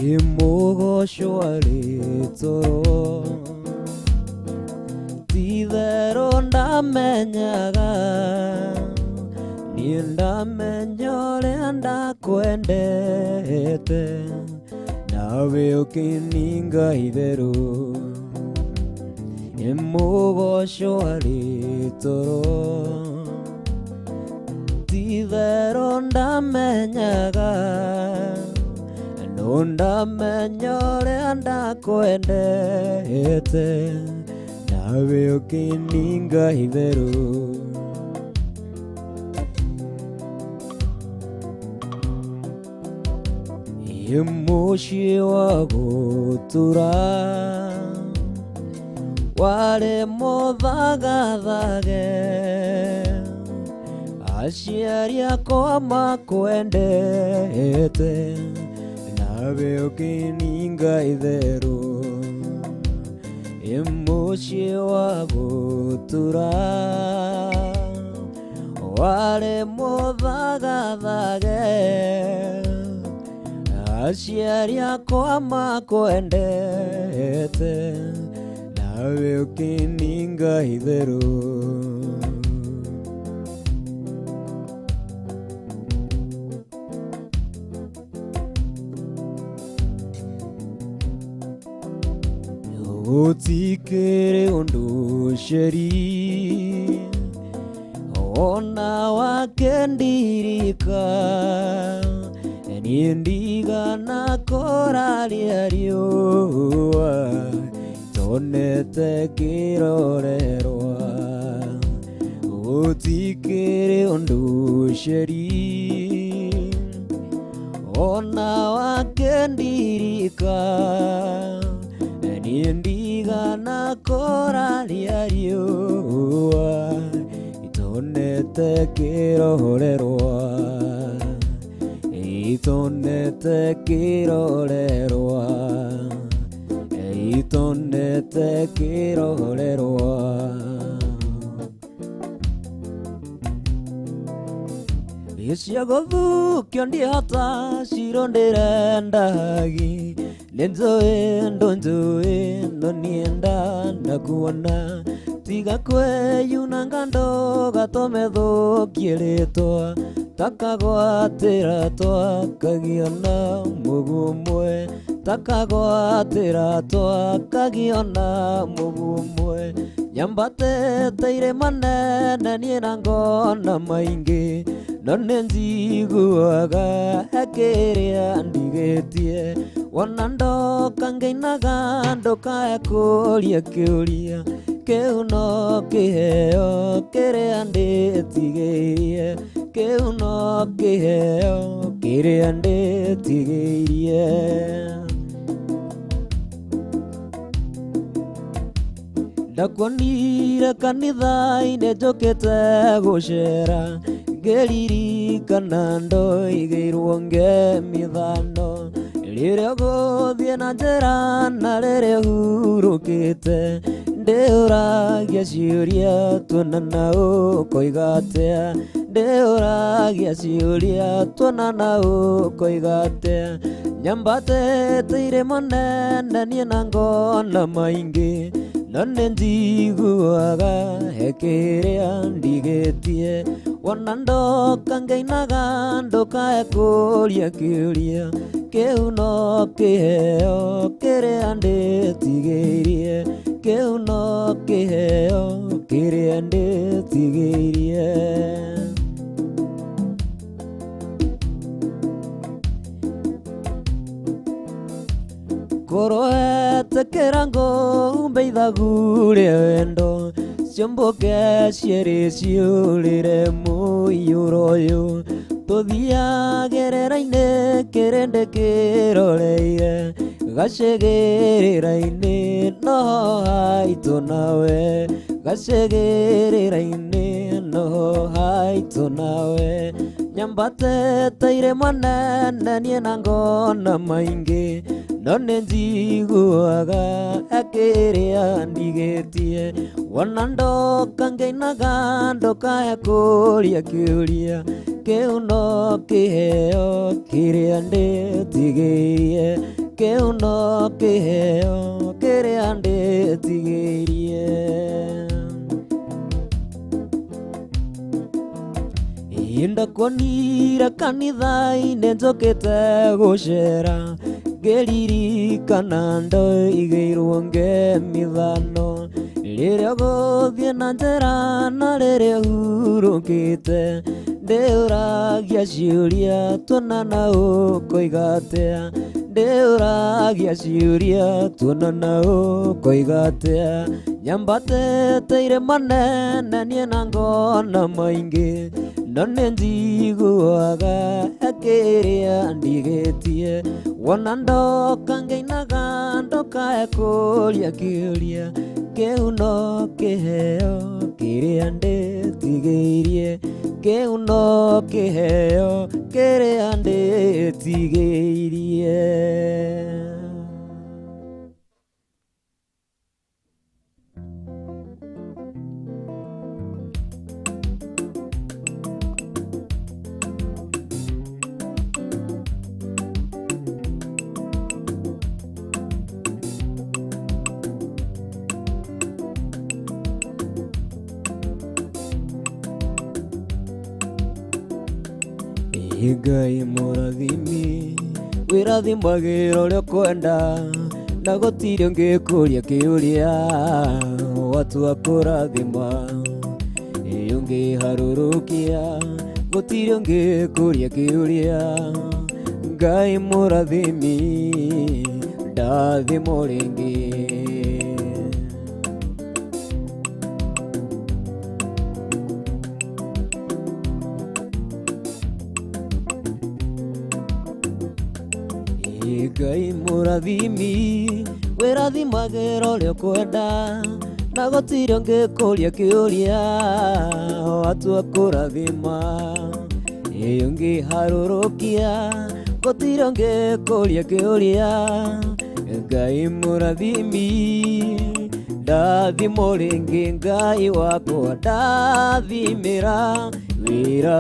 Imogosho alitoro Tidero ndamenyaga Nindamenyore anda kwendete Nawe ukininga itheru Imogosho alitoro Tidero ndamenyaga Nundamenyore anda kwendete Nawe ukininga itheru Imushi wa gutura Wale muthagathage Aciari akwa makwendete Nawe ukininga itheru Imushi wa gutura Wale muthagathage Aciari akwa makwendete Nawe ukininga itheru Utikere undu sheri Ona wakendirika Nindiga na koralia riua Tonete kirorerwa Utikere undu sheri Ona wakendirika Nindiga na koralia riua Itonete kirorerwa Itonete kirorerwa Itonete kirorerwa Isiagovu kyondi hata shirondera ndagi Lenzoe ndonzoe nonienda nakuona Tiga kwe yunangando gatomedho kieletwa Takagwatira twa kagiona mugumwe Takagwatira twa kagiona mugumwe Nyambate teire manene niena ngona maingi None njiguaga hekerea ndigetie Wanandoka ngeinaga ndoka ekoria kiuria Keu no kiheo kirea nditigirie Keu no kiheo kirea nditigirie Ndakuonire kanitha-inĩ njũkĩte gũcera Ngĩririkana ndoigĩirwo ngemithano Rĩrĩa gũthiĩ na njĩra na rĩrĩa hurũkĩte Ndĩũragia ciũria tuonana ũkoiga atĩa Ndĩũragia ciũria tuonana ũkoiga atĩa Nyambatĩte irĩma nene niĩ na ngona maingĩ None njiguaga he kĩrĩa ndigĩtie Wona ndoka ngeinaga ndoka ekũria kĩũria Kĩu no kĩheo kĩrĩa ndĩtigĩirie Kĩu no kĩheo kĩrĩa ndĩtigĩirie Korohete kĩrango mbeithagũrĩa wendo Ciomboke cierĩ ciũrĩre mũiyũro ũyũ Tũthiagĩrĩra-inĩ kĩrĩndĩ kĩroreire Gacĩgĩrĩra-inĩ noho haitũ nawe Gacĩgĩrĩra-inĩ noho haitũ nawe Nyambatĩte irĩma nene niĩ na ngona maingĩ None njiguaga kĩrĩa ndigĩtie Wona ndoka ngeinaga ndoka ekũria kĩũria Kĩu no kĩheo kĩrĩa ndĩtigĩirie kiuno kiheo kiria nditigirie. Ndakuonire kanitha-inĩ njũkĩte gũcera, ngĩririkana ndoigĩirwo ngemithano, rĩrĩa gũthiĩ na njĩra na rĩrĩa hurũkĩte, ndĩũragia ciũria tuonana ũkoiga atĩa, ndĩũragia ciũria tuonana ũkoiga atĩa, nyambatĩte irĩma nene niĩ na ngona maingĩ, no nĩnjiguaga kĩrĩa ndigĩtie, wona ndoka ngĩinaga ndoka kũũria kĩũria, kĩu no kĩheo kĩrĩa ndĩtigĩirie, kĩu no kĩheo kĩrĩa ndĩtigĩirie. Ngai mũrathimi, wĩrathimagĩra ũrĩa ũkwenda, na gũtirĩ ũngĩkũria kĩũria, watua kũrathima ũngĩharũrũkia, gũtirĩ ũngĩkũria kĩũria. Ngai mũrathimi, ndathimo rĩngĩ. Ngai mũrathimi, wĩrathimagĩra ũrĩa ũkwenda, na gũtirĩ ũngĩkũria kĩũria, watua kũrathima ũngĩharũrũkia, gũtirĩ ũngĩkũria kĩũria. Ngai mũrathimi, ndathimo rĩngĩ. Ngai wakwa ndathimĩra wĩra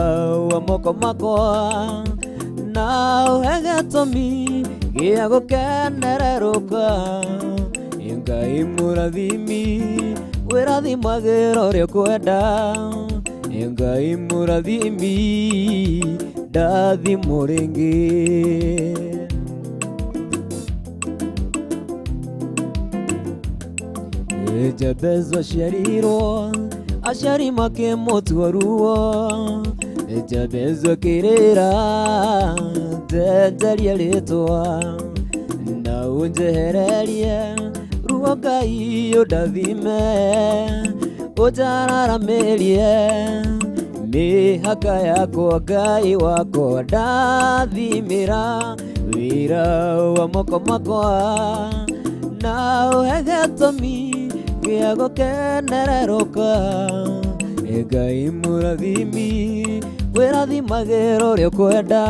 wa moko makwa, na ũhe gĩtũmi gĩa gũkenererũka. Ngai mũrathimi, wĩrathimagĩra ũrĩa ũkwenda. Ngai mũrathimi, ndathimo rĩngĩ. Jabezu aciarirwo, aciari makĩmũtua ruo. Jabezu akĩrĩra, ndenjeria rĩtwa na ũnjehererie ruo. Ngai ũndathime, ũnjararamĩrie mĩhaka yakwa. Ngai wakwa ndathimĩra wĩra wa moko makwa, na ũhe gĩtũmi gĩa gũkenererũka. Ngai mũrathimi, wĩrathimagĩra ũrĩa ũkwenda.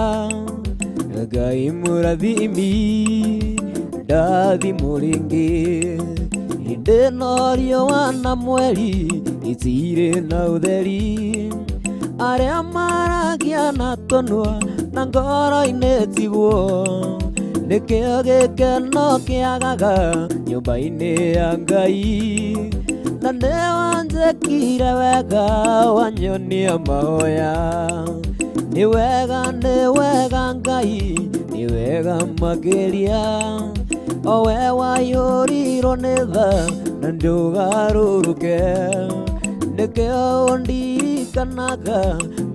Ngai mũrathimi, ndathimo rĩngĩ. Ndĩna riũa na mweri itirĩ na ũtheri, arĩa maragia na tũnua na ngoro-inĩ tiguo. Nĩkĩo gĩkeno kĩagaga nyũmba-inĩ ya Ngai, na nĩwanjĩkire wega wanyonia mahoya. Nĩ wega, nĩ wega Ngai, nĩ wega makĩria. O we waihũrirwo nĩ tha na ndũgarũrũke, nĩkĩo ũndirikanaga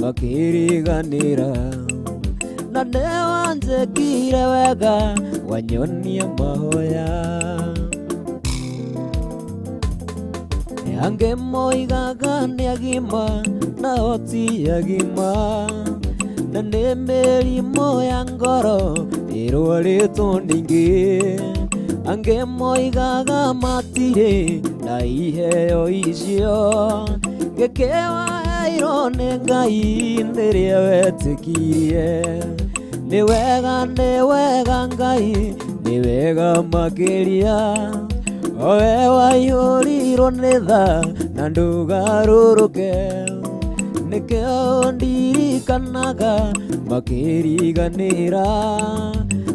makĩriganĩra. Na nĩwanjĩkire wega wanyonia mahoya. Angĩ moigaga nĩ agima nao ti agima, na nĩ mĩrimũ ya ngoro ĩrwarĩtwo ningĩ. Angĩ moigaga matirĩ na iheo icio, gĩkĩwaheirwo nĩ Ngai nĩrĩa wetĩkirie. Nĩ wega, nĩ wega Ngai, nĩ wega makĩria. O we waihũrirwo nĩ tha na ndũgarũrũke, nĩkĩo ũndirikanaga makĩriganĩra.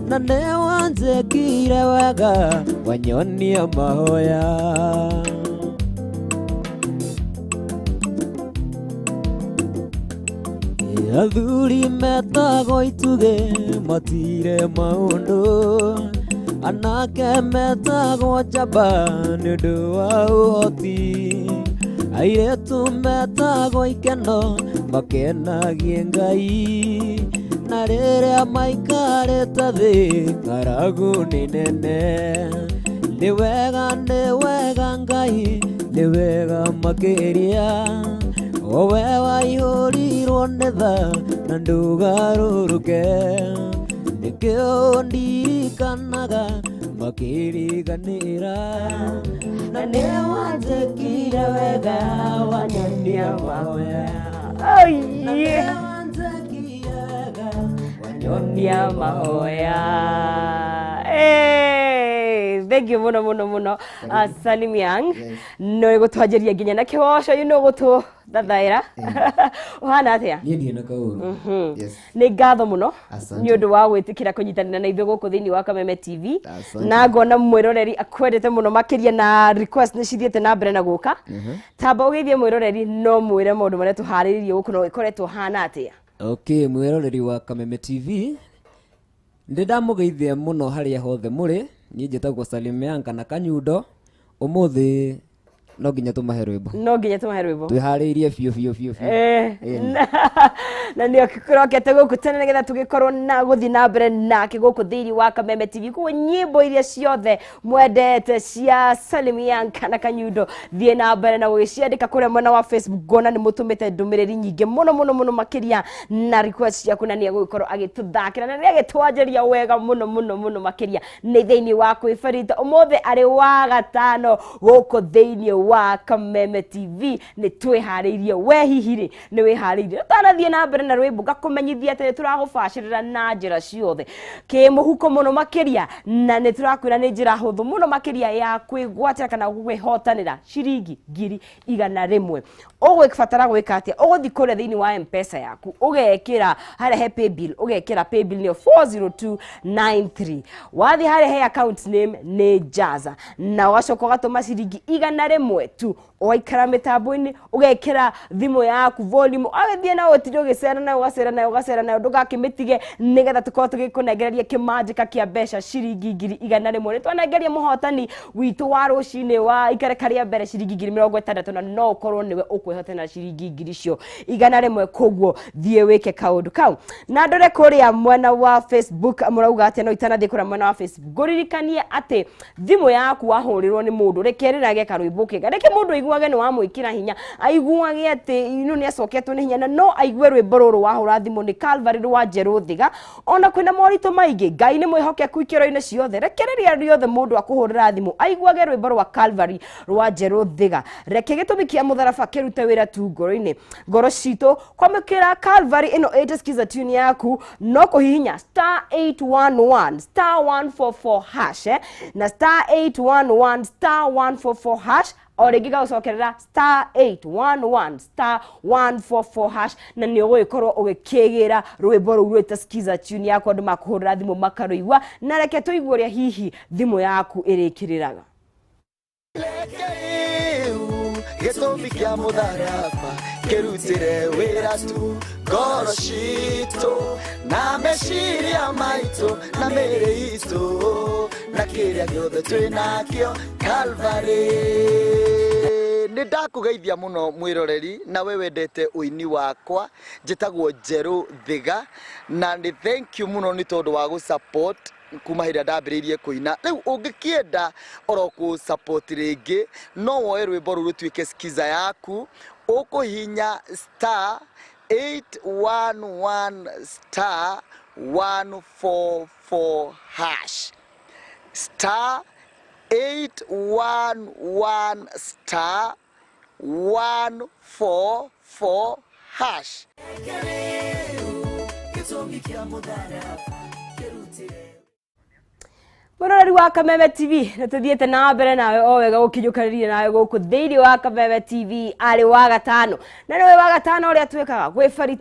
Na nĩwanjĩkire wanjekire wega wanyonia mahoya athuri metago ituge matire maundu anake metago jaba nundu wa uhoti airetu metago ikeno makenagie Ngai na riria maikarite thi ngaragu ni nene ni wega Ngai ni wega makiria owe waihũrirwo nĩ tha na ndũgarũrũke nĩkĩo ndirikanaga makĩriganĩra na nĩ wanjĩkire wega wanyonia mahoya wanyonia mahoya. Thank you muno Salim Young no igutwajeria nginya na kiwosho you gutu thathaira uhana atia ni ndiena kauru yes ni ngatho muno ni undu wa gwitikira kunyitanira na ithuĩ guku thiini wa Kameme TV na ngona mwiroreri akwendete muno makiria na request ni cithiete na mbere na guka tamba ugithie mwiroreri no mwire maundu maria tuhariririe guku no ikoretwo hana atia. Okay, mwiroreri wa Kameme TV ndidamugeithia muno haria hothe muri ni njitagwo Salim Yanka na Kanyundo umuthi no nginya tumahe rwimbo twihariirie biu na ndio kikorokete guku tene nigetha tugikorwo na guthi na mbere na kiguku thiini wa Kameme TV ku nyimbo iria ciothe mwendete cia Salim Yanka na Kanyundo thie na mbere na gugiciandika kuria mwena wa Facebook gona ni mutumite ndumiriri nyingi muno makiria na request ciaku na ni agukorwo agituthakira na ni agitwanjeria wega muno makiria ni thiini wa Kwibarita umuthi ari wa gatano guku thiini wa Kameme TV ni twihariirie we hihiri ni wihariirie tanathie na mbere na rwimbo gakumenyithia ati turagubacirira na njira ciothe ki muhuko muno makiria na ni turakwira ni njira huthu muno makiria ya kwigwatira kana gwihotanira ciringi 100 ugwibatara gwika atia uguthi kuria thiini wa M-Pesa yaku ugekira hare he paybill ugekira paybill ni 40293 wathi hare he account name ni Jaza na wacoka gatuma ciringi 100 tu oikara mitambo-ini ugekira thimu yaku volume agithie na otiro gicera na ndugakimitige nigetha tukorwo tugikunengereria kimanjika kia mbeca ciringi 100 twanengeria muhotani witu wa rucini wa ikarekaria mbere ciringi 60 na no ukorwo niwe ukwihotana ciringi 100 100 koguo thie wike kaundu kau na ndore kuria mwena wa Facebook murauga ati no itanathie kuria mwena wa Facebook guririkanie ati thimu yaku wahurirwo ni mundu rekerirage karwimbo kiga reke mundu iguage ni wa mwikira hinya aiguage ati ino ni acoketwo ni hinya na no aigue rwimbo ruru wahura thimu ni Calvary rwa Njeru Thiga ona kwina morito maingi Ngai ni mwihokeku ikiro-ini ciothe rekereria riothe mundu akuhurira thimu aiguage rwimbo rwa Calvary rwa Njeru Thiga reke gitumi kia mutharaba kirute wira tu ngoro-ini ngoro citu kwamukira Calvary ino skiza tune yaku no kuhihinya *811 *144# na *811 *144# origiga ucokerera *811 *144# na ni ugikorwo ugikigira rwimbo rwita skiza tune yaku andu makuhurira thimu makaruigwa na reke tuiguria hihi thimu yaku irikiriraga gitumi kia mutharaba kirutire wira tu ngoro citu na meciria maitu na mĩĩrĩ itu na kĩrĩa gĩothe twĩnakĩo Calvary. Nĩ ndakugeithia muno mwiroreri na we wendete uini wakwa njĩtagwo Njeru Thiga na nĩ thank you muno nĩ tondũ wa support kuma hĩndĩ ndambĩrĩirie kuina rĩu ũngĩkĩenda oro support rĩngĩ no woe rwĩmbo rũu rũtuĩke skiza yaku ũkũhihinya *811 *144# *811 *144#. Muroreri wa Kameme TV natuthiete na mbere nawe o wega gukinyukariria nawe guku thiini wa Kameme TV ari wa gatano na niwe wa gatano uria twekaga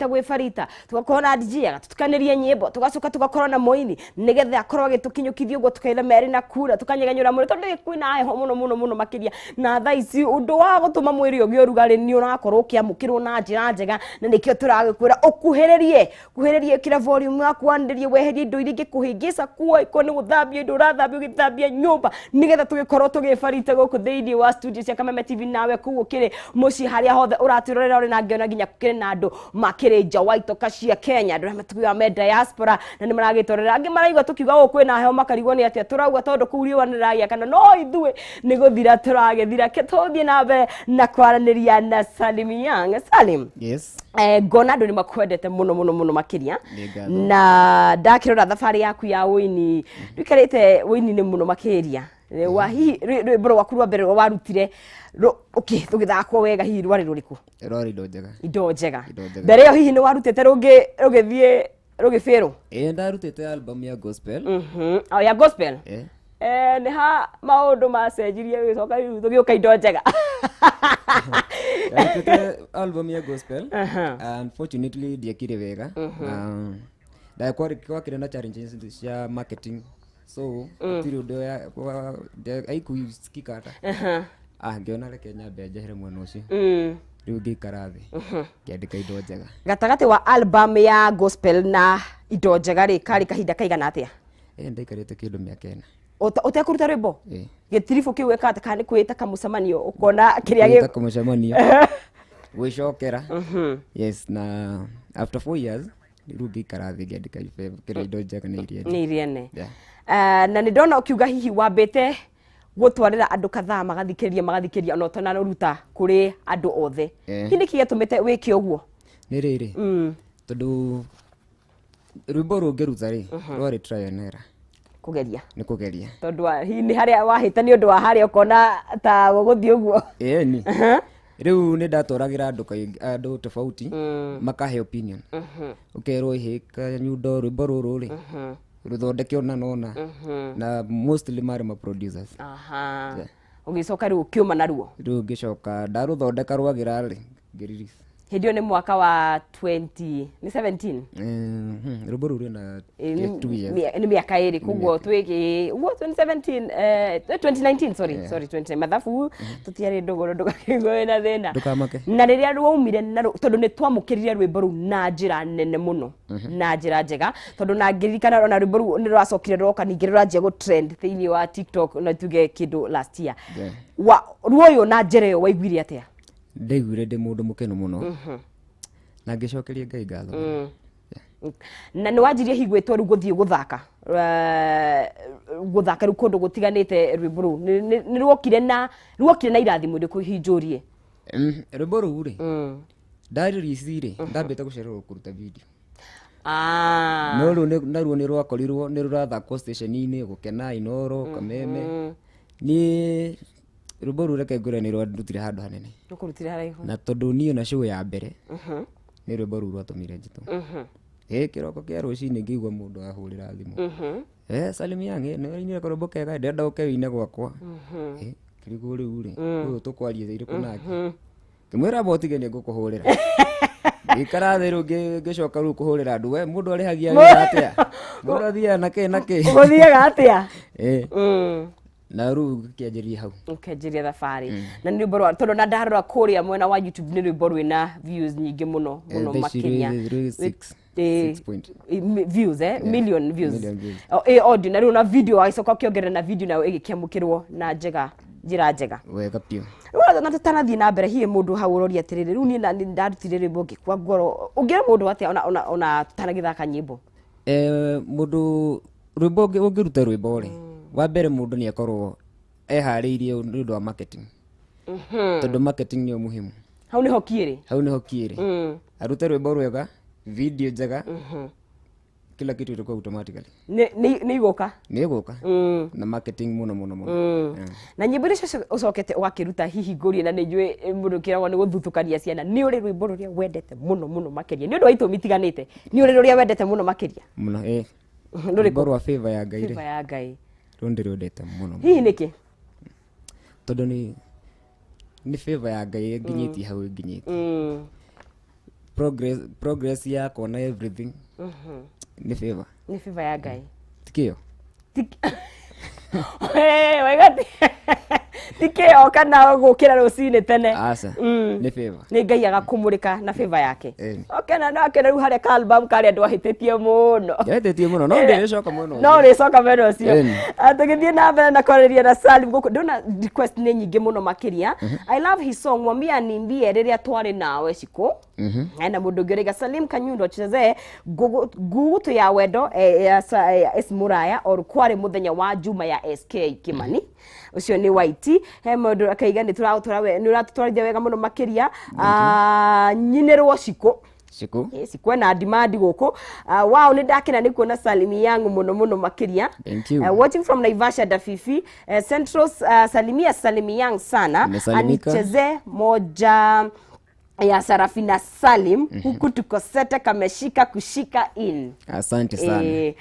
gwifarita tugakorwo na DJ agatukanirie nyimbo tugacoka tugakorwo na moini nigetha akorwo agitukinyukithia uguo tukaitha meri na kura tukanyeganyura muri tondu kwina heho muno makiria na thaa ici undu wa gutuma mwiri ugi urugari ni urakorwo ukiamukirwo na njira njega na nikio turagikwira ukuhiririe kira volume yaku wandirie weherie indo iria ingikuhingisa kuwa iko ni guthambia indo githambia nyumba nigetha tugikorwo tugifarite guku thiini wa studio cia Kameme TV nawe kugu kiri muci haria hothe uratirorera uri na ngiona nginya kiri na andu makiri nja waitoka cia Kenya andu matugiwa me diaspora na ni maragitorera angi maraigwa tukiuga guku na heo makarigwo ni atia turauga tondu kuri waniragia kana no ithue ni guthira turagethira ketuthie na mbere na kwaraniria na Salim Young. Salim, yes, ngona andu ni makwendete muno makiria na ndakirora thabari yaku ya wini ndikarite wini ni muno makiria wa hi bro wakurwa mbere warutire okay tugithakwo wega hi rwari ruriku rwari indo njega mbere yo hihi ni warutite rugithie rugifero ndarutite album ya gospel ya gospel ni ha maundu macenjirie wicoka riu tugioka indo njega album ya gospel unfortunately ndiakire wega kwa kirenda challenges cia marketing so tiro ndo ya aikusikika hata ngiona reke nyambe njehere mwena ucio riu ngikara thi kiandika indo njega gatagati wa album ya gospel na indo njega ri kari kahinda kaigana atia ndaikarite kindu miaka ena utekuruta rwimbo gitirifu kiu wekata kana kwita kamucemanio ukona kiria gi kamucemanio gwicokera yes na after 4 years rugi karathi ngiandika kira indo njega ni iriene na ni ndona ukiuga hihi wambite gutwarira andu kadhaa magathikiriria no tona ruta kuri andu othe kini kigetumite wiki uguo ni riri tondu rwimbo rungiruta ri rwari try and error kugeria tondu hihi ni haria wahita ni undu wa haria ukona ta guguthie uguo ni riu ni ndatoragira andu tofauti makahe opinion ukerwo hika nyundo rwimbo ruru ri ruthondeke ona nona na mostly mari ma producers ugicoka riu kiuma naruo riu ngicoka ndaruthondeka rwagira ri ngiririce hidio ni mwaka wa 2017 rwimbo ruru na 2 years ni miaka iri kuguo twiki uguo 2019 sorry 20 mathafu tutiari ndogo kigwe na thina ndukamake na riria rwaumire tondu ni twamukiriria rwimbo ru na njira nene muno na njira njega tondu na ngirikana na rwimbo ru ni rwacokire roka ningi rwanjia go trend thiini wa TikTok na tuge kindu last year wa ruoyo na njira yo waiguire atia ndaiguire ndi mundu mukeno muno na ngicokeria Ngai ngatho na ni wanjirie higwetwo ru guthie guthaka ru kundu gutiganite rwimbo ru ni rwokire na irathimo ndi kuhinjurie rwimbo ru ri ndaririci ri ndambite gucererwo kuruta video no ruo ni rwakorirwo ni rurathakwo station-ini gukena Inoro Kameme ni rwimbo ru reke ngure ni rwandutire handu hanene rukurutire haraihu na tondu ni ona show ya mbere ni rwimbo ru rwatumire njitu kiroko kia rucini ngigwa mundu ahurira thimu Salim Young ni ni korombo kega ndenda ukewine gwakwa kirigo riu ri uyu tukwarie zaire kunaki kimwira botige ni ngukuhurira ikara thiru ngicoka ru kuhurira andu we mundu arihagia wira atia mundu athia nake guthiaga atia na ru kianjiria hau ukenjiria thabari na ni rwimbo tondu na ndarora kuria mwena wa YouTube ni rwimbo rwina views nyingi muno makiria 6 views million views audio na na video aicoka kiongerera na video nayo igikiamukirwo na njira njega wega pio na tutanathie na mbere hihi mundu hau uroria atiriri riu ni ndarutire rwimbo ngikwa ngoro ungira mundu atia ona tutanagithaka nyimbo mundu rwimbo ungiruta rwimbo ri wa mbere mundu ni akorwo ehariirie ni undu wa marketing tondu marketing ni muhimu hau ni hokiiri arute rwimbo rwega video njega kila kitu itakuwa automatically ni iguka na marketing muno na nyimbo icio ucokete ugakiruta hihi ngurie na ninjui mundu kiragwo ni guthutukania ciana ni uri rwimbo ruria wendete muno makiria ni undu wa itumi tiganite ni uri ruria wendete muno makiria muno rwimbo rwa favor ya Ngai Rondirudete muno. Hihi niki? Tondu ni favor ya Ngai nginyiti hau nginyiti. Progress ya kona everything. Ni favor. Ni favor ya Ngai. Tikio. Wegati. Tikio kana gukira rucini tene. Asa. Ni favor. Ni Ngai agakumurika na favor yake. Okay, na nake riu hare album kari andu ahititie muno. Ahititie muno. No ndicoka muno. No ndicoka muno cio. Atugithie na mbere na kwareria na Salim guku ndona request ni nyingi muno makiria. I love his song mwambia nimbie riria twari nawe ciko. Na mundu ngiriga Salim Kanyundo cheze gugutu ya wendo es muraya or kwari muthenya wa juma ya SK Kimani. Ucio ni White he mundu akaiga ni turatwarithia wega muno makiria nyinirwo ciko ciko na demand guku wow ni ndakena ni kuona Salimi yangu muno makiria. Thank you. Watching from Naivasha Dafifi Central Salimi yang sana anicheze moja ya Sarafina Salim huku tukosete kameshika kushika in. Asante sana.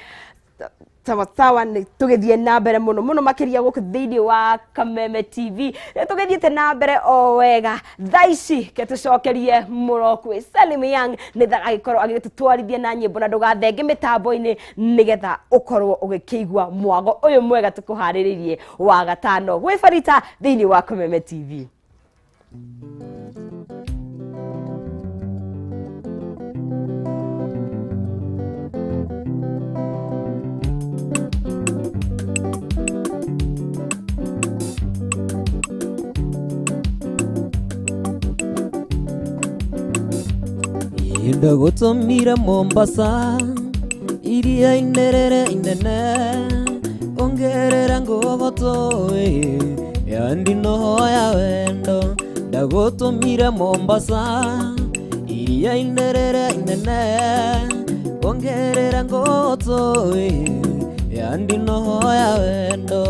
Sawa ni tugithie na mbere muno makiria guku thiini wa Kameme TV tugithiete na mbere o wega thaici ke tucokerie muroku Salim Young ni thagagikorwo agitutwarithia na nyimbo na ndugathenge mitambo-ini nigetha ukorwo ugikigwa mwago uyu mwega tukuhariririe wa gatano Kwibarita thiini wa Kameme TV. Ndagutumira Mombasa iria inerere inene ongerera ngogoto yandi nohoya wendo. Ndagutumira Mombasa iria inerere inene ongerera ngogoto yandi nohoya wendo.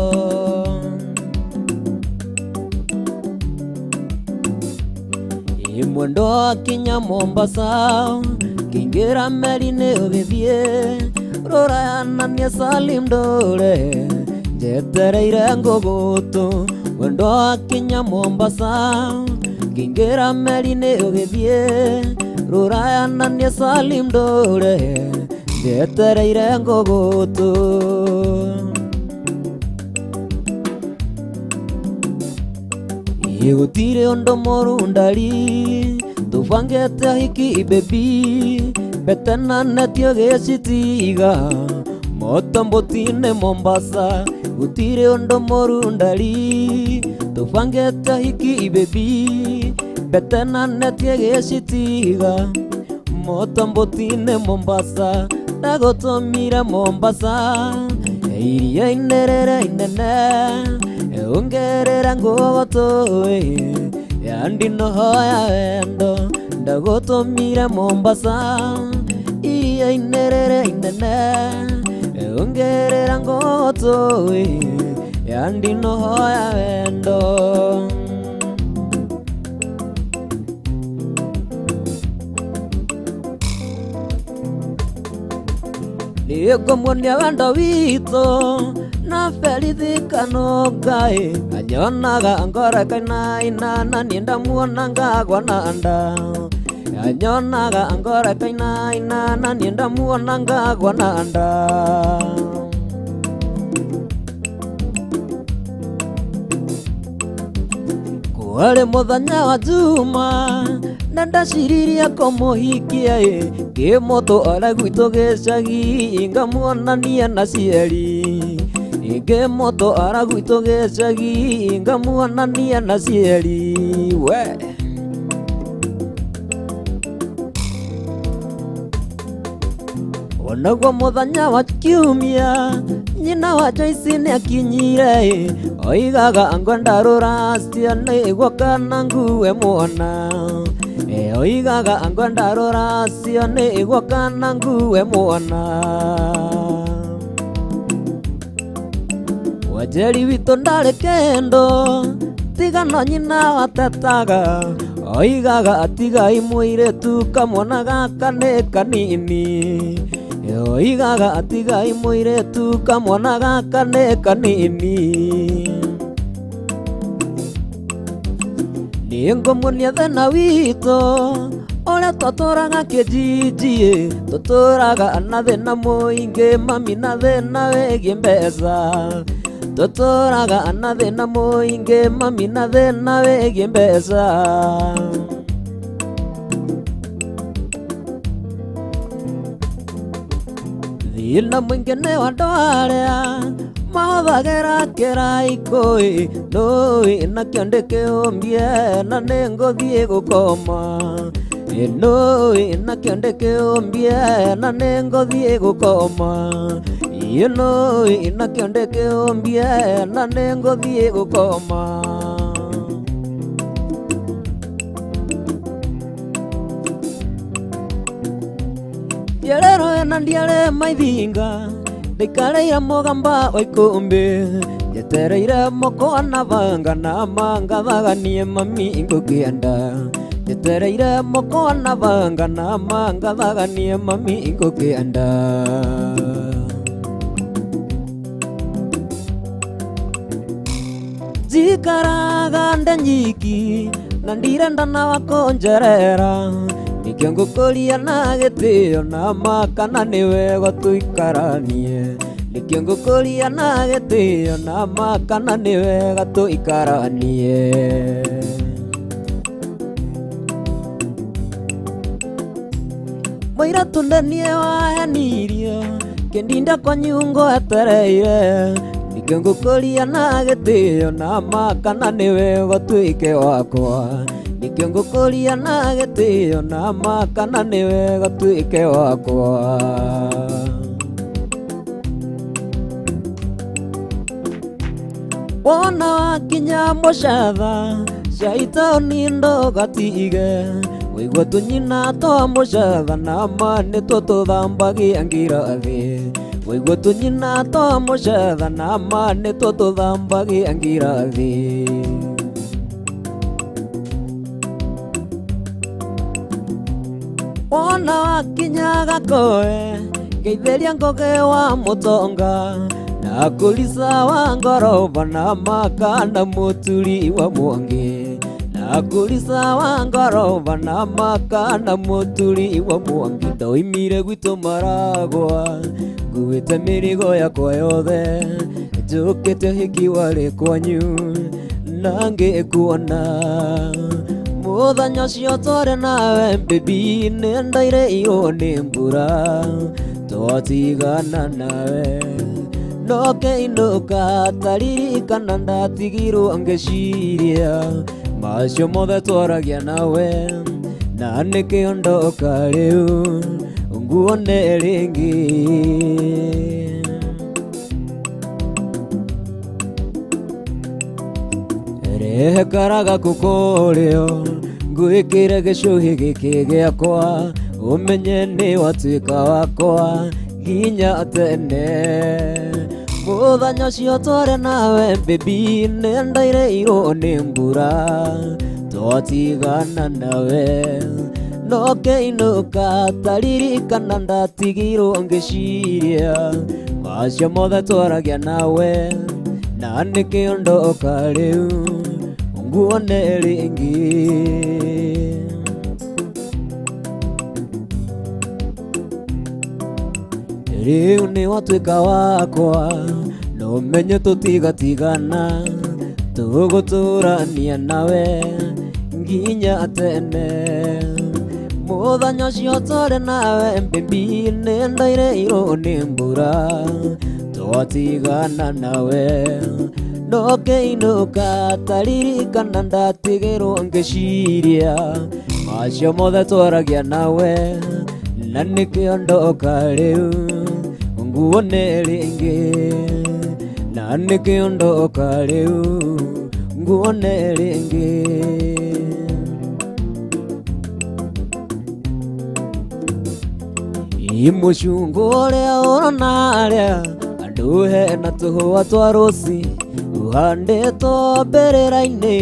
Mwendo akinya Mombasa kingira meri-ini ugithie rurayana ni Salim ndore njetereire ngugutu. Mwendo akinya Mombasa kingira meri-ini ugithie rurayana ni Salim ndore njetereire ngugutu. Gutire undu murundari tubangete hiki baby betena netio gecitiga motambotine Mombasa. Gutire undu murundari tubangete hiki baby betena netio gecitiga motambotine Mombasa. Ndagutumira Mombasa iria inerere inene ongerera ngogoto yandi nohoya wendo. Ndagutumira Mombasa iria inerere inene ongerera ngogoto yandi nohoya wendo. Nigo munia wendo wito na felithikano Ngai anyonaga angora kaina ina nienda muona ngagwa na nda. Anyonaga angora kaina ina nienda muona ngagwa na nda. Kwale muthenya wa juma na ndaciriria kumuhikia kimoto aragwito gecagi ngamuonania na cieri. Kimoto aragwito gecagi ngamuonania na cieri we. Onaguo muthenya wa kiumia nyina wa Joyce ni akinyire oigaga angwenda ruracia niguo kana ngue mwana. Oigaga angwenda ruracia niguo kana ngue mwana. Wajeri wito ndari kendo tigano nyina watetaga oigaga atiga imwire tu kamwana gaka ni kanini. oigaga atigai mũirĩtu kamwana gaka nĩ kanini. Nĩ ngũmuonia thĩna witũ ũrĩa tũtũraga kĩjiji, tũtũraga na thĩna mũingĩ mami, na thĩna wĩgiĩ mbeca. Tũtũraga na thĩna mũingĩ mami, na thĩna wĩgiĩ mbeca. Thĩna mũingĩ nĩ wa andũ arĩa mahũthagĩra kĩraikũ, nũĩ nakĩo ndĩkĩũmbie na nĩ ngũthiĩ gũkoma. Nũĩ nakĩo ndĩkĩũmbie na nĩ ngũthiĩ gũkoma. Nũĩ nakĩo ndĩkĩũmbie na nĩ ngũthiĩ gũkoma. Ndiarerwo na ndiare maithinga, ndikareire mũgamba wa ikũmbĩ, njetereire moko na banga na mangathaganie mami ngũkĩenda. Njetereire moko na banga na mangathaganie mami ngũkĩenda. Njikaraga nda nyiki na ndirenda na wakonjerera, nĩkĩo ngũkũria na gĩtĩo na maka na nĩ wega tũikaranie. Nĩkĩo ngũkũria na gĩtĩo na maka na nĩ wega tũikaranie. Mũirĩtu ndenie wahenirio kĩndinda kwa nyungo etereire. Nĩkĩo ngũkũria na gĩtĩo na maka na nĩ wega tuĩke wakwa. Nĩkĩo ngũkũria na gĩtĩo na maka na nĩ wega tuĩke wakwa. Wona wakinya mũcatha caitaũni ndũgatige, wĩigua tũnyina twa mũcatha na ma nĩtuo tũthambagia ngirathi. Wĩigua tũnyina twa mũcatha na ma nĩtuo tũthambagia ngirathi. Wona wakinya gakoe geithĩria ngũgĩ wa mũtonga, na kulisa wa ngoroba na maka na mũturi wa mwangi. Na kulisa wa ngoroba na maka na mũturi wa mwangi. Ndoimire gwitũ Maragwa nguĩte mĩrigo yakwa yothe, njũkĩte ũhiki warĩ kwanyu na ngĩkuona. Mũthenya ũcio twarĩ nawe baby, nĩ ndairĩirwo nĩ mbura twatigana nawe. No ngĩinũka ndaririkana ndatigirwo ngĩciria macio mothe twaragia nawe, na nĩkĩo ndoka rĩu nguone rĩngĩ. Rehe karaga kũkũrĩo ngwĩkĩre gĩcũhĩ gĩkĩ gĩakwa, ũmenye nĩ watuĩka wakwa nginya tene. Mũthenya ũcio twarĩ nawe baby, nĩ ndairĩirwo nĩ mbura twatigana nawe. No ngĩinũka ndaririkana ndatigirwo ngĩciria macio mothe twaragia nawe, na nĩkĩo ndoka rĩu nguone rĩngĩ. Rĩu nĩ watuĩka wakwa, no ũmenye tũtigatigana, tũgũtũrania nawe nginya tene. Mũthenya ũcio twarĩ nawe baby, nĩ ndairĩirwo nĩ mbura twatigana nawe. No ngĩinũka ndaririkana ndatigirwo ngĩciria macio mothe twaragia nawe, na nĩkĩo ndoka rĩu nguone rĩngĩ. Na nĩkĩo ndoka rĩu nguone rĩngĩ. Mũcungu ũrĩa ũrona harĩa andũ hena tũhũa twa rũci uhandĩtwo mbĩrĩra-inĩ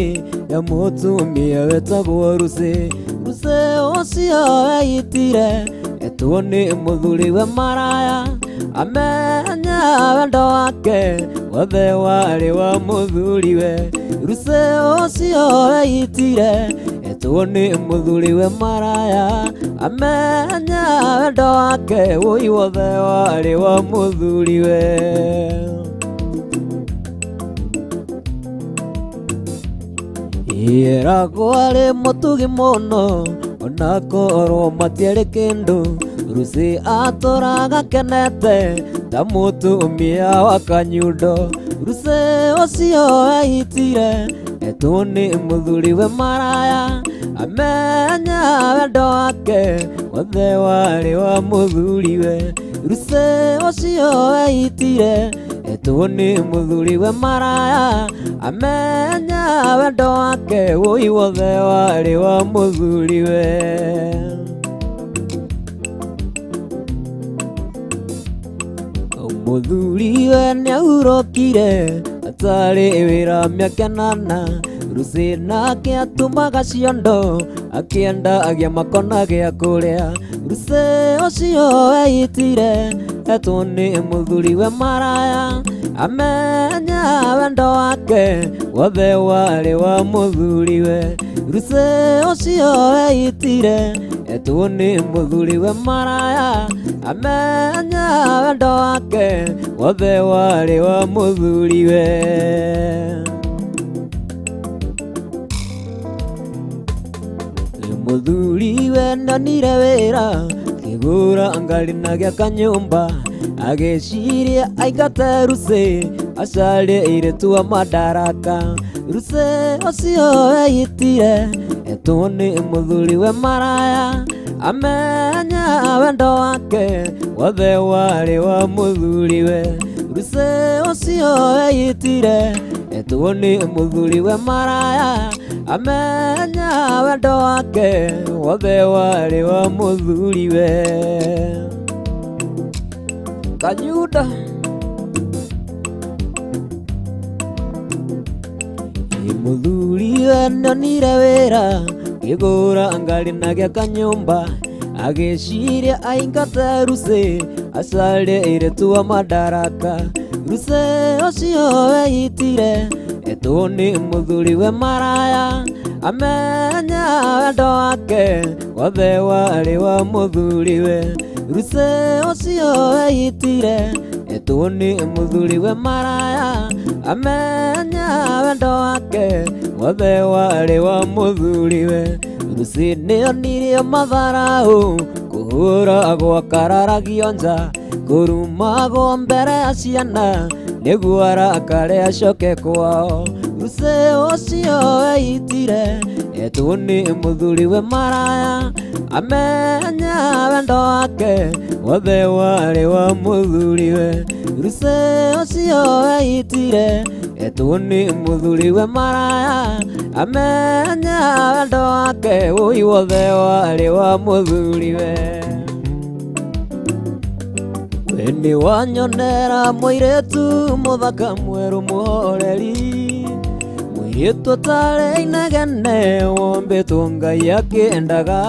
ya mũtumia wetagwo Ruci. Ruci ũcio weitire tuone muthuri we maraya amenya wendo wake wothe wari wa muthuri we ruse ucio weitire tuone muthuri we maraya amenya wendo wake woi wothe wari wa muthuri we Yeragware mutugi muno onakorwo matiari kindu Rusi atoraga kenete ta mutumia wa Kanyundo Ruse ucio eitire tuone muthuri we maraya amenya wendo wake wothe wari wa muthuri we Ruse ucio eitire tuone muthuri we maraya amenya wendo wake woi wothe wari wa muthuri we muthuri we niaurokire atari wira miaka 8 Rusi nake atumaga ciondo akienda agia makona gia kuria Ruse ucio eitire tuone muthuri we maraya amenya wendo wake wothe wari wa muthuri we Ruse ucio eitire tuone muthuri we maraya amenya wendo wake wothe wari wa muthuri we muthuri we nonire wira kigura ngari na gia kanyumba ageciria aigate Ruse acarie iretu wa madaraka Ruse ucio eitire tuone muthuri we maraya amenya wendo wake wothe wari wa muthuri we Ruse ucio eitire tuone muthuri we maraya amenya wendo wake wothe wari wa muthuri we Kanyundo muthuri we nonire wira kigura ngari na gia kanyumba ageciria aingate Ruse acarie iretu wa madaraka Ruse ucio eitire tuone muthuri we maraya amenya wendo wake wothe wari wa muthuri we Ruse ucio eitire tuone muthuri we maraya amenya wendo wake wothe wari wa muthuri we Ruse nionire matharau kuhura gwa kararagio nja kurumagwo mbere ya ciana niguo arakare acoke kwao Ruse ucio eitire tuone muthuri we maraya amenya wendo wake wothe wari wa muthuri we Ruse ucio eitire tuone muthuri we maraya amenya wendo wake woi wothe wari wa muthuri we Weni wanyonera muiretu muthaka mweru muhoreri Muiretu atari inegene wombetwo Ngai akendaga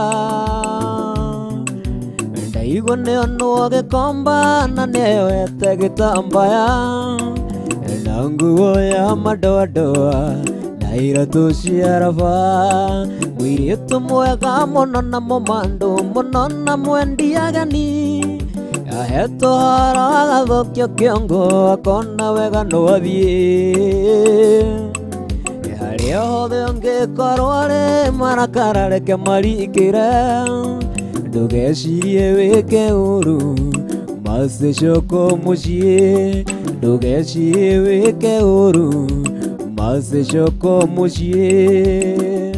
Ndaigua nionwo gikomba na nioete gitambaya Na nguo ya madoadoa na iratu cia raba Muiretu mwega muno na mumandu muno na mwendi ageni Aheto hara thokio kiongo akona wega no athie Haria hothe ongikorwo ari marakara reke marikire Ndugecirie wike uru macicoko mucii Ndugecirie wike uru macicoko mucii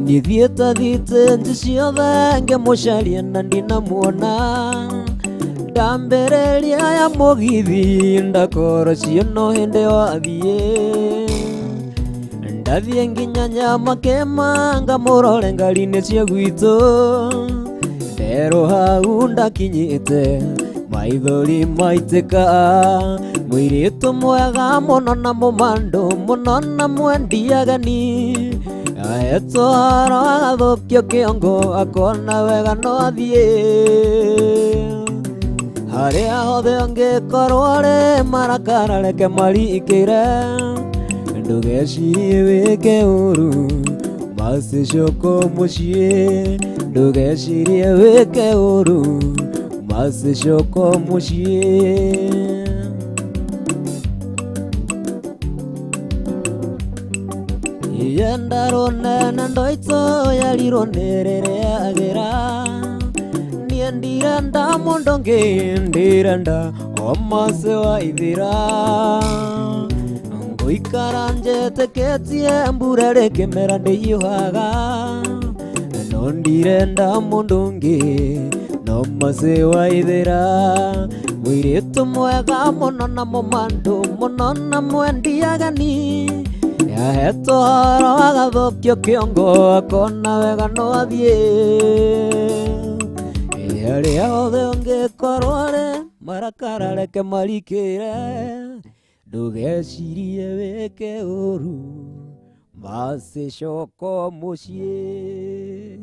Nithieta thite nji ciothe ngimucaria na ndinamuona Ndambereria ya mugithi ndakoro ciono hindi wathie Ndathie nginya Nyamakema ngamurore ngari-ini cia gwitu Nderwo hau ndakinyite maithori maitika Muiritu mwega muno na mumandu muno na mwendi ageni Eto agathũkio kĩongo akona wega no athiĩ harĩa hothe angĩkorwo arĩ marakara reke marikĩre ndũgecirie wĩke ũru macicoko mũciĩ ndũgecirie wĩke ũru macicoko mũciĩ Yendaro nene ndoito yaliro nerere agera Niendiranda mondonge ndiranda omase wa ithira Ngoikara teketie mburere kemera ndiyuhaga Nondirenda mondonge nomase wa ithira Mwiritu mwega monona momandu monona mwendiagani Heto agathũkio kĩongo akona wega no athiĩ harĩa hothe angĩkorwo arĩ marakara reke marikĩre ndũgecirie wĩke ũru macicoko mũciĩ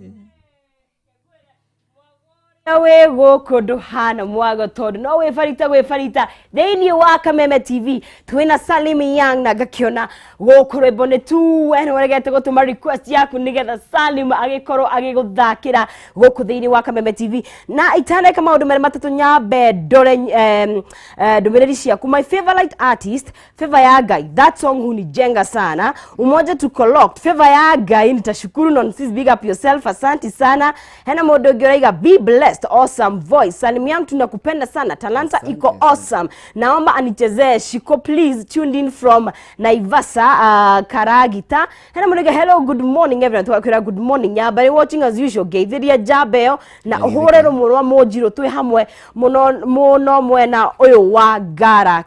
we gũkũ ndũhana mwago tondũ no gwĩbarita thĩinĩ wa Kameme TV twĩna Salim Young na ngakĩona gũkũ rwĩmbo nĩ tu we nĩweregete gũtũma request yaku nĩgetha Salim agĩkorwo agĩgũthakĩra gũkũ thĩinĩ wa Kameme TV na itaneka maũndũ merĩ matatũ nyambe ndore ndũmĩrĩri ciaku. My favorite artist Favor ya Ngai, that song hunijenga sana. Umoja tuko locked. Favor ya Ngai nitashukuru nonsense, big up yourself, asante sana. Hena mũndũ ũngĩ ũraiga be blessed, awesome voice. Salim Young tunakupenda sana, talanta iko awesome. Naomba anichezee Shiko please, tuned in from Naivasa, Karagita. Hena mũndũ hello, good morning everyone. Tuwakwĩra good morning. Nyabari watching as usual. Geithiria jabeo na ũhũrĩrwo mũrwa mũnjirũ twĩ hamwe mũno mwena ũyũ wa Ngara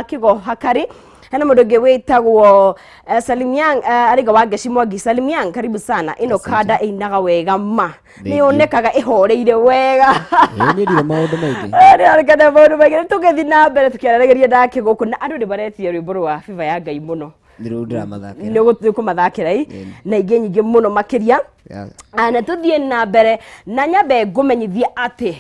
Kigo Hakari. Hena mũndũ ũngĩ wĩtagwo Salim Young ariga wa Ngeci Mwangi. Salim Young karibu sana. Ino kada ĩinaga wega ma nĩyonekaga ĩhoreire wega nĩndire maũndũ maingĩ nĩyonekaga maũndũ maingĩ. Tũgĩthiĩ na mbere tũkĩaragĩria ndake gũkũ na andũ nĩbaretie rwĩmbo rwa Favor ya Ngai mũno nĩgũmathakĩra na ingĩ nyingĩ mũno makĩria na tũthiĩ na mbere na nyambe ngũmenyithia atĩ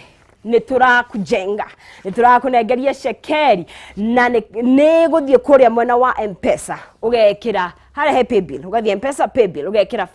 nĩtũrakujenga nĩtũrakũnengeria shekeri na nĩgũthiĩ kũrĩa mwena wa M-Pesa ũgekĩra harĩa he paybill ũgathiĩ M-Pesa paybill ũgekĩra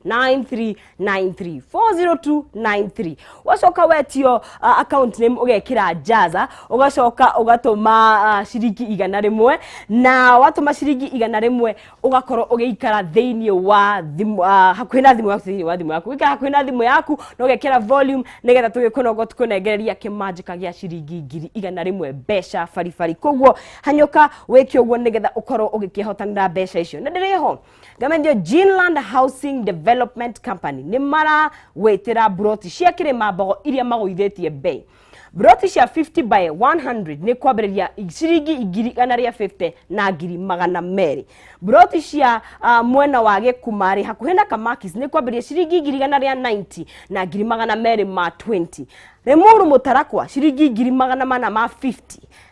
4029393 40293 wacoka wetio account name ũgekĩra Jaza ũgacoka ũgatũma ciringi 100 na watũma ciringi 100 ũgakorwo ũgĩikara thĩinĩ wa thimũ hakuhĩ na thimũ yaku thĩinĩ wa thimũ yaku ũgĩikara hakuhĩ na thimũ yaku na ũgekĩra volume nĩgetha tũgĩkũnogo tũkũnengereria kĩmanjĩka gĩa ciringi 100 mbeca baribari. Koguo hanyũka wĩke ũguo nĩgetha ũkorwo ũgĩkĩhotanĩra mbeca icio. Na ndĩrĩho ngamendio Greenland Housing Development Company nĩ mara wetera broti cia kĩrĩma mbogo iria magũithĩtie bei. Broti cia 50 by 100 nĩ kwambĩrĩria ciringi 150 na 200. Broti cia mwena wa Gĩkumari hakuhĩ na Kamakis nĩ kwambĩrĩria ciringi 190 na 220. Remuru Mũtarakwa ciringi 450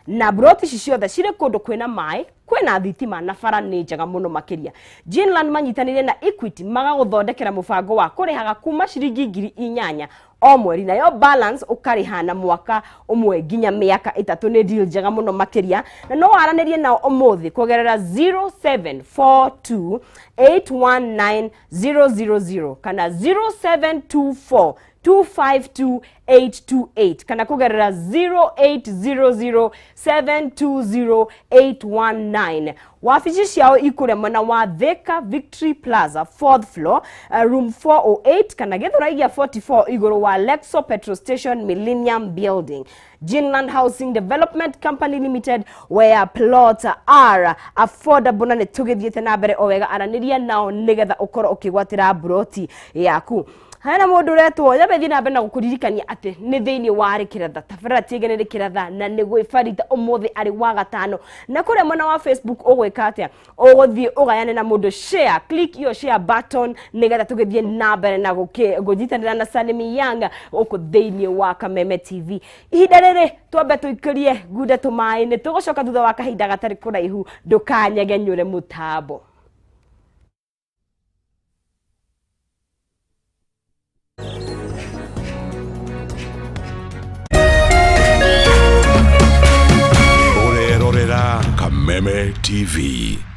na broti ciothe cirĩ kũndũ kwĩna maĩ kwĩna thitima na bara nĩ njega mũno makĩria. Greenland manyitanĩire na Equity magagũthondekera mũbango wa kũrĩhaga kuma ciringi 8,000 o mweri na yo balance ũkarĩha na mwaka ũmwe nginya mĩaka 3. nĩ deal njega mũno makĩria na no waranĩrie nao ũmũthĩ kũgerera 0742819000 kana 0724252828 kana kugerera 0800720819. Wafici ciao ikure mwena wa Thika Victory Plaza 4th floor room 408 kana Gĩthũrai 44 igũrũ wa Lexo Petrol Station Millennium Building. Greenland Housing Development Company Limited where plots are affordable na nĩtũgĩthiĩte na mbere o wega aranĩria nao nĩgetha ũkorwo ũkĩgwatĩra broti yaku. Hena mũndũ retwo yabethi na mbere na gũkũririkania atĩ nĩ thĩinĩ wa Rĩkĩratha tabarĩra tiĩgane Rĩkĩratha na nĩ gwĩbarita ũmũthĩ arĩ wa gatano na kũrĩa mwena wa Facebook ũgwĩka atĩa ũgũthiĩ ũgayane na mũndũ share click your share button nĩgetha tũgĩthiĩ na mbere na gũnyitanĩra na Salim Young gũkũ thĩinĩ wa Kameme TV. Ihinda rĩrĩ twambe tũikĩrie ngude tũmaĩ-inĩ tũgũcoka thutha wa kahinda gatarĩ kũraihu ndũkanyegenyũre mũtambo. Kameme TV.